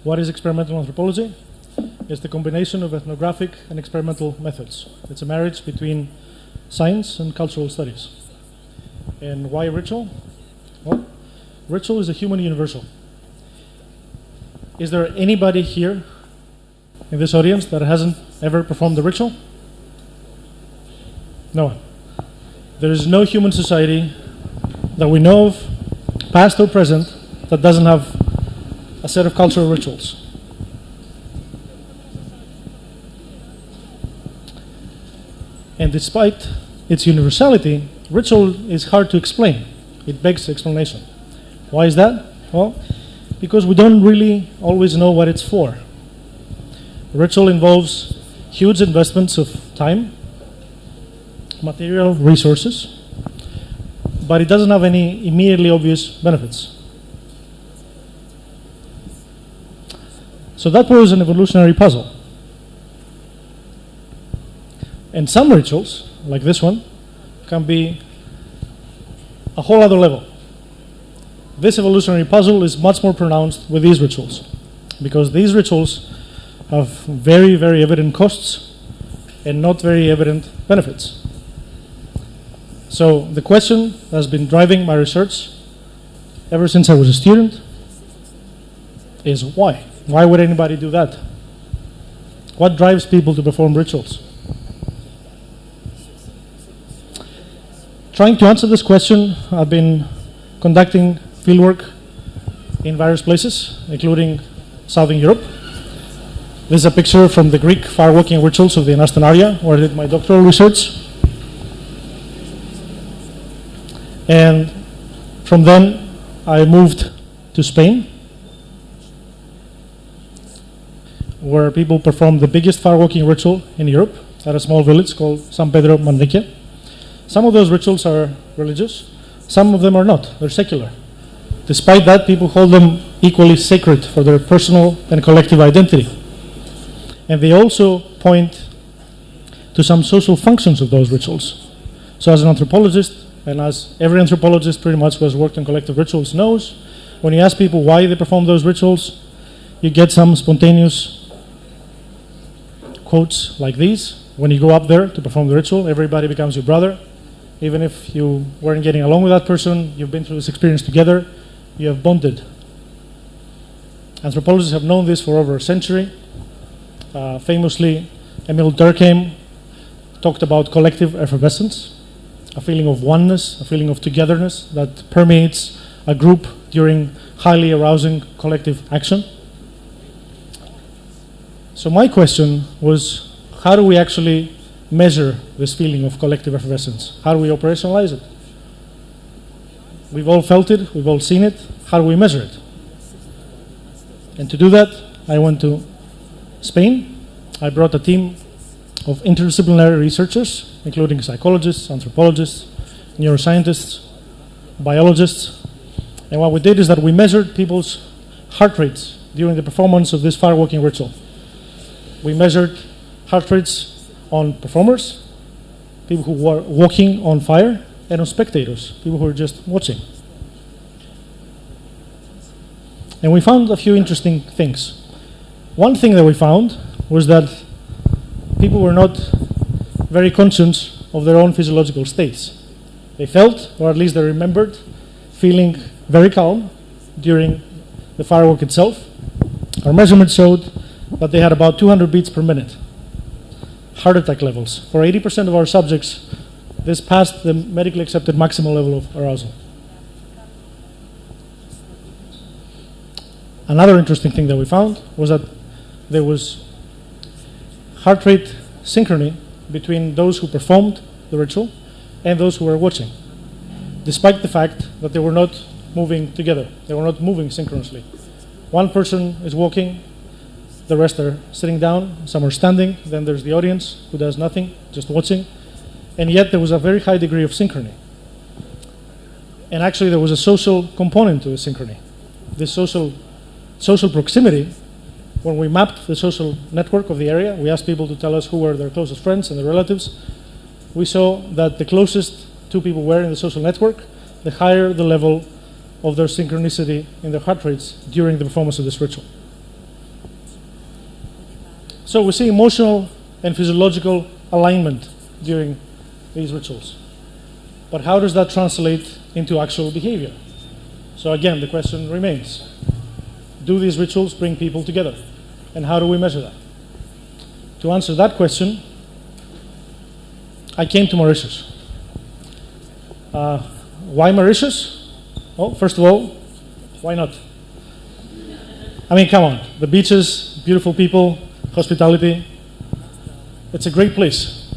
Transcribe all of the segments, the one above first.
What is experimental anthropology? It's the combination of ethnographic and experimental methods. It's a marriage between science and cultural studies. And why ritual? Well, ritual is a human universal. Is there anybody here in this audience that hasn't ever performed a ritual? No one. There is no human society that we know of, past or present, that doesn't have a set of cultural rituals. And despite its universality, ritual is hard to explain. It begs explanation. Why is that? Well, because we don't really always know what it's for. Ritual involves huge investments of time, material resources, but it doesn't have any immediately obvious benefits. So that poses an evolutionary puzzle. And some rituals, like this one, can be a whole other level. This evolutionary puzzle is much more pronounced with these rituals, because these rituals have very, very evident costs and not very evident benefits. So the question that has been driving my research ever since I was a student is why? Why would anybody do that? What drives people to perform rituals? Trying to answer this question, I've been conducting fieldwork in various places, including Southern Europe. This is a picture from the Greek firewalking rituals of the Anastonaria, where I did my doctoral research. And from then, I moved to Spain, where people perform the biggest firewalking ritual in Europe at a small village called San Pedro Manrique. Some of those rituals are religious, some of them are not, they're secular. Despite that, people hold them equally sacred for their personal and collective identity. And they also point to some social functions of those rituals. So as an anthropologist, and as every anthropologist pretty much who has worked on collective rituals knows, when you ask people why they perform those rituals, you get some spontaneous quotes like these. When you go up there to perform the ritual, everybody becomes your brother. Even if you weren't getting along with that person, you've been through this experience together, you have bonded. Anthropologists have known this for over a century. Famously, Emil Durkheim talked about collective effervescence, a feeling of oneness, a feeling of togetherness that permeates a group during highly arousing collective action. So my question was, how do we actually measure this feeling of collective effervescence? How do we operationalize it? We've all felt it, we've all seen it. How do we measure it? And to do that, I went to Spain. I brought a team of interdisciplinary researchers, including psychologists, anthropologists, neuroscientists, biologists. And what we did is that we measured people's heart rates during the performance of this firewalking ritual. We measured heart rates on performers, people who were walking on fire, and on spectators, people who were just watching. And we found a few interesting things. One thing that we found was that people were not very conscious of their own physiological states. They felt, or at least they remembered, feeling very calm during the firework itself. Our measurements showed that they had about 200 beats per minute. Heart attack levels. For 80% of our subjects, this passed the medically accepted maximal level of arousal. Another interesting thing that we found was that there was heart rate synchrony between those who performed the ritual and those who were watching, despite the fact that they were not moving together. They were not moving synchronously. One person is walking, the rest are sitting down, some are standing, then there's the audience who does nothing, just watching, and yet there was a very high degree of synchrony. And actually there was a social component to the synchrony. This social proximity, when we mapped the social network of the area, we asked people to tell us who were their closest friends and their relatives. We saw that the closest two people were in the social network, the higher the level of their synchronicity in their heart rates during the performance of this ritual. So we see emotional and physiological alignment during these rituals. But how does that translate into actual behavior? So again, the question remains, do these rituals bring people together? And how do we measure that? To answer that question, I came to Mauritius. Why Mauritius? Well, first of all, why not? I mean, come on, the beaches, beautiful people, hospitality. It's a great place.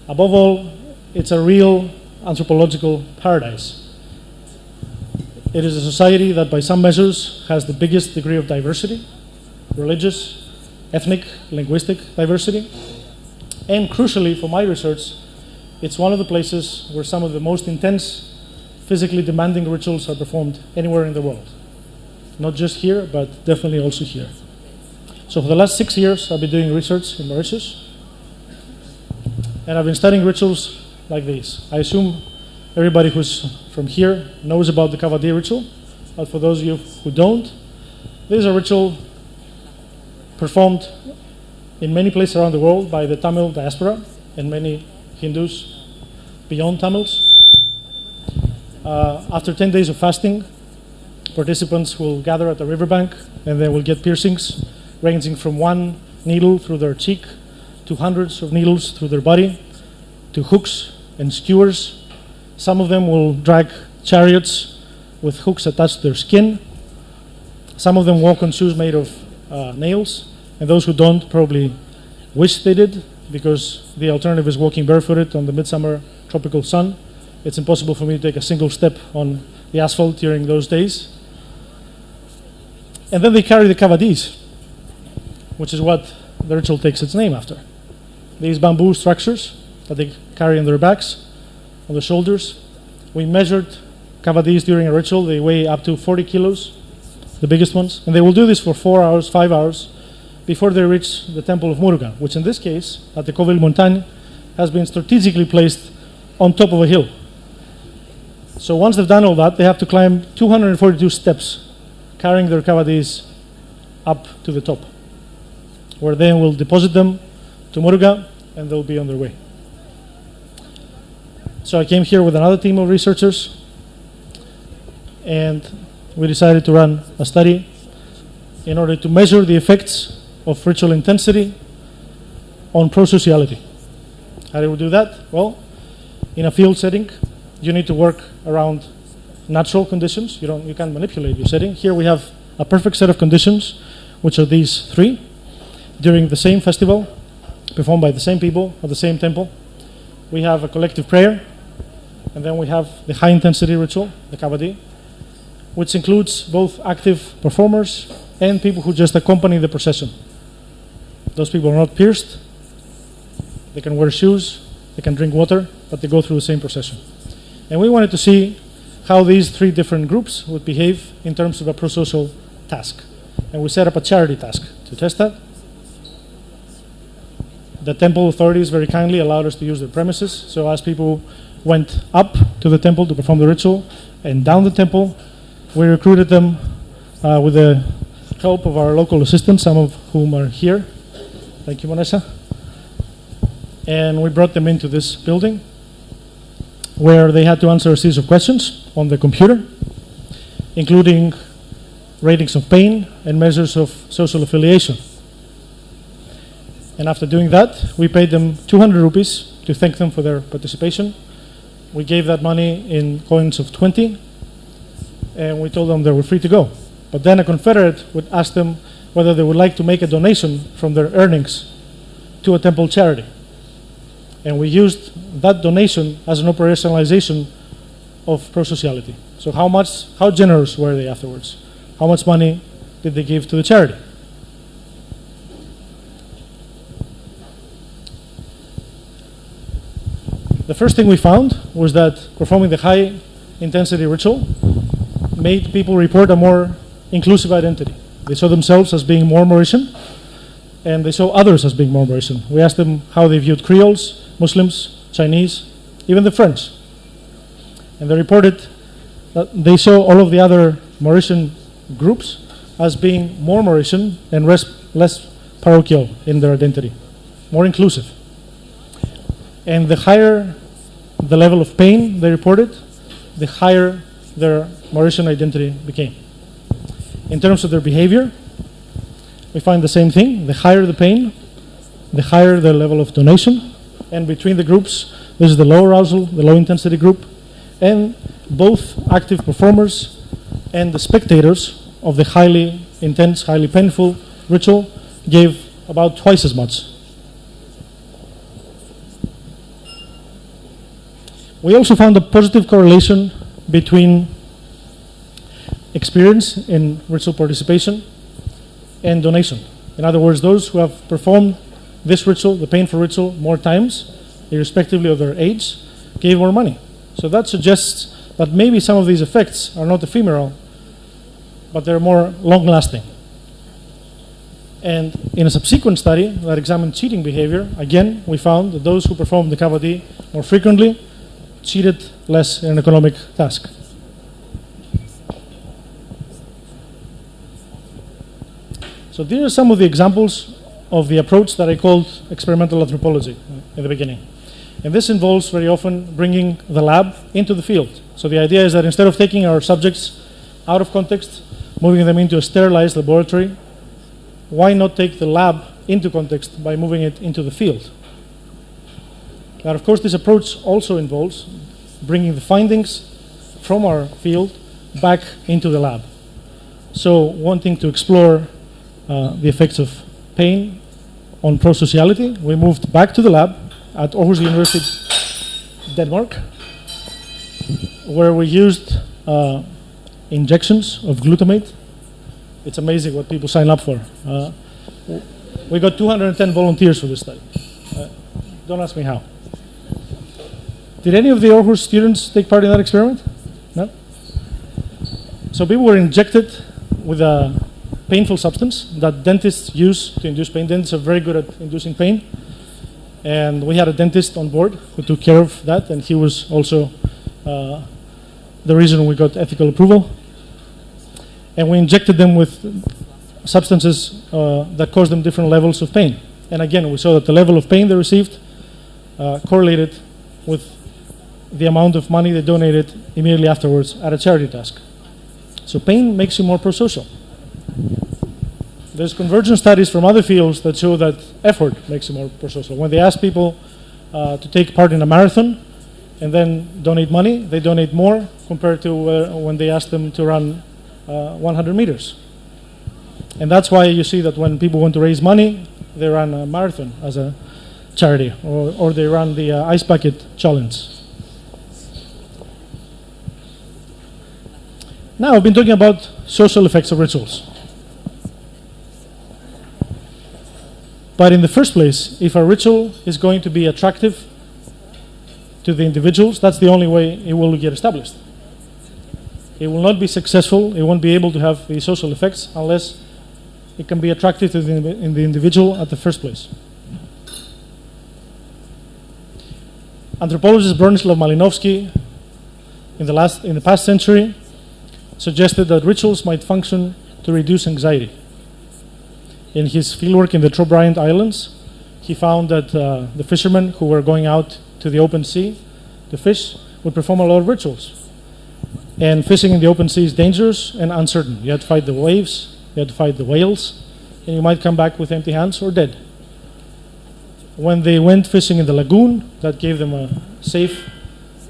Above all, it's a real anthropological paradise. It is a society that by some measures has the biggest degree of diversity, religious, ethnic, linguistic diversity. And crucially for my research, it's one of the places where some of the most intense, physically demanding rituals are performed anywhere in the world. Not just here, but definitely also here. So for the last 6 years, I've been doing research in Mauritius. And I've been studying rituals like these. I assume everybody who's from here knows about the Kavadi ritual. But for those of you who don't, this is a ritual performed in many places around the world by the Tamil diaspora and many Hindus beyond Tamils. After 10 days of fasting, participants will gather at the riverbank and they will get piercings ranging from one needle through their cheek to hundreds of needles through their body, to hooks and skewers. Some of them will drag chariots with hooks attached to their skin. Some of them walk on shoes made of nails, and those who don't probably wish they did, because the alternative is walking barefooted on the midsummer tropical sun. It's impossible for me to take a single step on the asphalt during those days. And then they carry the kavadis, which is what the ritual takes its name after. These bamboo structures that they carry on their backs, on their shoulders. We measured kavadis during a ritual. They weigh up to 40 kilos, the biggest ones. And they will do this for 4 hours, 5 hours, before they reach the temple of Murugan, which in this case, at the Covil Montagne, has been strategically placed on top of a hill. So once they've done all that, they have to climb 242 steps, carrying their kavadis up to the top, where then we'll deposit them to Muruga, and they'll be on their way. So I came here with another team of researchers, and we decided to run a study in order to measure the effects of ritual intensity on prosociality. How do we do that? Well, in a field setting, you need to work around natural conditions. You can't manipulate your setting. Here we have a perfect set of conditions, which are these three, during the same festival, performed by the same people at the same temple. We have a collective prayer, and then we have the high-intensity ritual, the Kavadi, which includes both active performers and people who just accompany the procession. Those people are not pierced. They can wear shoes, they can drink water, but they go through the same procession. And we wanted to see how these three different groups would behave in terms of a prosocial task. And we set up a charity task to test that. The temple authorities very kindly allowed us to use their premises. So as people went up to the temple to perform the ritual and down the temple, we recruited them with the help of our local assistants, some of whom are here. Thank you, Vanessa. And we brought them into this building where they had to answer a series of questions on the computer, including ratings of pain and measures of social affiliation. And after doing that, we paid them 200 rupees to thank them for their participation. We gave that money in coins of 20, and we told them they were free to go. But then a confederate would ask them whether they would like to make a donation from their earnings to a temple charity. And we used that donation as an operationalization of prosociality. So how generous were they afterwards? How much money did they give to the charity? The first thing we found was that performing the high intensity ritual made people report a more inclusive identity. They saw themselves as being more Mauritian, and they saw others as being more Mauritian. We asked them how they viewed Creoles, Muslims, Chinese, even the French. And they reported that they saw all of the other Mauritian groups as being more Mauritian and less parochial in their identity, more inclusive. And the higher the level of pain they reported, the higher their Mauritian identity became. In terms of their behavior, we find the same thing. The higher the pain, the higher the level of donation. And between the groups, this is the low arousal, the low intensity group, and both active performers and the spectators of the highly intense, highly painful ritual gave about twice as much. We also found a positive correlation between experience in ritual participation and donation. In other words, those who have performed this ritual, the painful ritual, more times, irrespectively of their age, gave more money. So that suggests that maybe some of these effects are not ephemeral, but they're more long-lasting. And in a subsequent study that examined cheating behavior, again, we found that those who performed the cavity more frequently cheated less in an economic task. So these are some of the examples of the approach that I called experimental anthropology in the beginning. And this involves very often bringing the lab into the field. So the idea is that instead of taking our subjects out of context, moving them into a sterilized laboratory, why not take the lab into context by moving it into the field? Now, of course, this approach also involves bringing the findings from our field back into the lab. So wanting to explore the effects of pain on prosociality, we moved back to the lab at Aarhus University, Denmark, where we used injections of glutamate. It's amazing what people sign up for. We got 210 volunteers for this study. Don't ask me how. Did any of the Aarhus students take part in that experiment? No? So people were injected with a painful substance that dentists use to induce pain. Dentists are very good at inducing pain. And we had a dentist on board who took care of that, and he was also the reason we got ethical approval. And we injected them with substances that caused them different levels of pain. And again, we saw that the level of pain they received correlated with the amount of money they donated immediately afterwards at a charity task. So pain makes you more prosocial. There's convergent studies from other fields that show that effort makes you more prosocial. When they ask people to take part in a marathon and then donate money, they donate more compared to when they ask them to run 100 meters. And that's why you see that when people want to raise money, they run a marathon as a charity, or they run the ice bucket challenge. Now, I've been talking about social effects of rituals. But in the first place, if a ritual is going to be attractive to the individuals, that's the only way it will get established. It will not be successful, it won't be able to have the social effects unless it can be attractive to the individual at the first place. Anthropologist Bronislaw Malinowski in the past century suggested that rituals might function to reduce anxiety. In his fieldwork in the Trobriand Islands, he found that the fishermen who were going out to the open sea to fish would perform a lot of rituals. And fishing in the open sea is dangerous and uncertain. You had to fight the waves, you had to fight the whales, and you might come back with empty hands or dead. When they went fishing in the lagoon, that gave them a safe,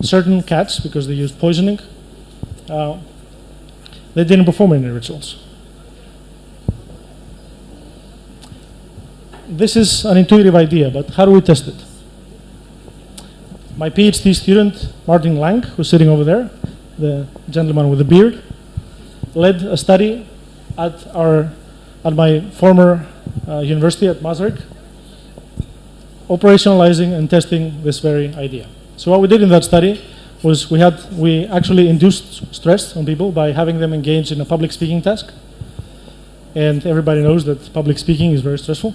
certain catch because they used poisoning. They didn't perform any rituals. This is an intuitive idea, but how do we test it? My PhD student, Martin Lang, who's sitting over there, the gentleman with the beard, led a study at my former university at Maastricht, operationalizing and testing this very idea. So what we did in that study was we actually induced stress on people by having them engage in a public speaking task. And everybody knows that public speaking is very stressful.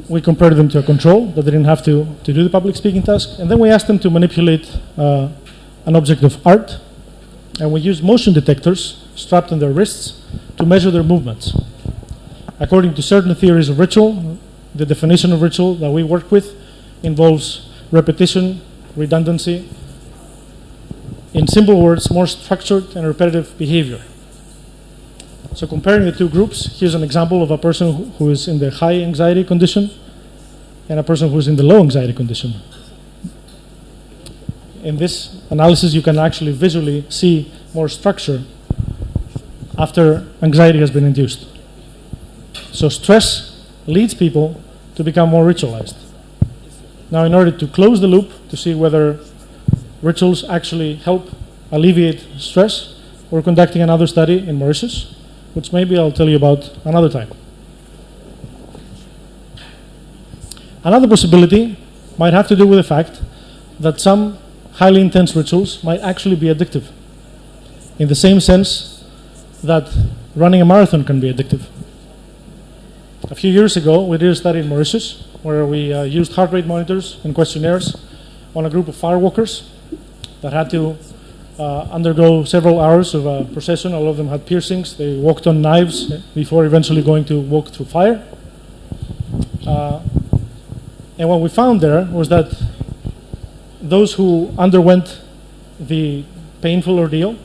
We compared them to a control that they didn't have to do the public speaking task. And then we asked them to manipulate an object of art. And we used motion detectors strapped on their wrists to measure their movements. According to certain theories of ritual, the definition of ritual that we work with involves repetition, redundancy, in simple words, more structured and repetitive behavior. So comparing the two groups, here's an example of a person who is in the high anxiety condition and a person who is in the low anxiety condition. In this analysis, you can actually visually see more structure after anxiety has been induced. So stress leads people to become more ritualized. Now, in order to close the loop to see whether rituals actually help alleviate stress, we're conducting another study in Mauritius, which maybe I'll tell you about another time. Another possibility might have to do with the fact that some highly intense rituals might actually be addictive, in the same sense that running a marathon can be addictive. A few years ago, we did a study in Mauritius where we used heart rate monitors and questionnaires on a group of firewalkers that had to undergo several hours of a procession. All of them had piercings. They walked on knives before eventually going to walk through fire. And what we found there was that those who underwent the painful ordeal,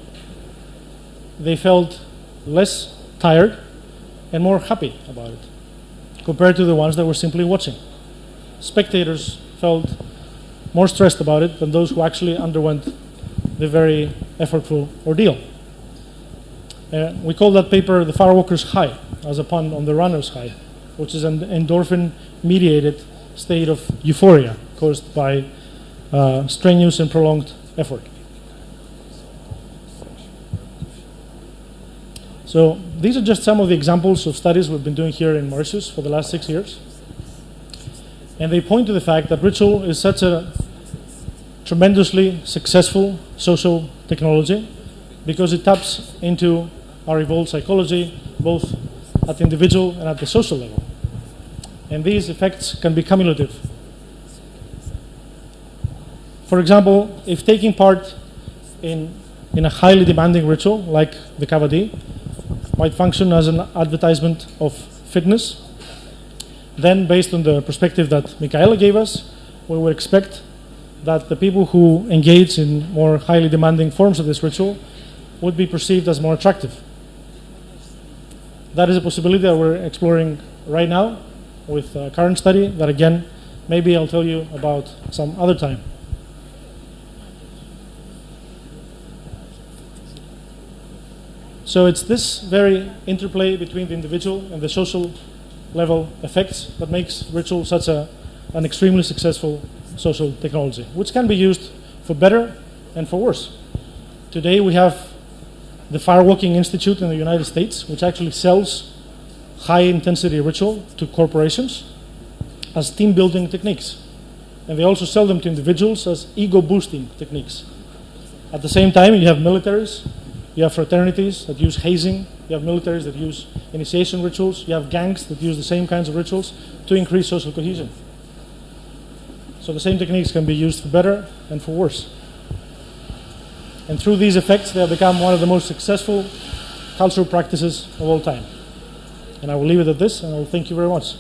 they felt less tired and more happy about it compared to the ones that were simply watching. Spectators felt more stressed about it than those who actually underwent the very effortful ordeal. We call that paper the firewalker's high, as a pun on the runner's high, which is an endorphin-mediated state of euphoria caused by strenuous and prolonged effort. So these are just some of the examples of studies we've been doing here in Mauritius for the last 6 years. And they point to the fact that ritual is such a tremendously successful social technology because it taps into our evolved psychology, both at the individual and at the social level. And these effects can be cumulative. For example, if taking part in a highly demanding ritual like the Kavadi might function as an advertisement of fitness, then based on the perspective that Michaela gave us, we would expect that the people who engage in more highly demanding forms of this ritual would be perceived as more attractive. That is a possibility that we're exploring right now with a current study that, again, maybe I'll tell you about some other time. So it's this very interplay between the individual and the social level effects that makes ritual such an extremely successful social technology, which can be used for better and for worse. Today we have the Firewalking Institute in the United States, which actually sells high-intensity ritual to corporations as team-building techniques. And they also sell them to individuals as ego-boosting techniques. At the same time, you have militaries, you have fraternities that use hazing, you have militaries that use initiation rituals, you have gangs that use the same kinds of rituals to increase social cohesion. So the same techniques can be used for better and for worse. And through these effects, they have become one of the most successful cultural practices of all time. And I will leave it at this, and I will thank you very much.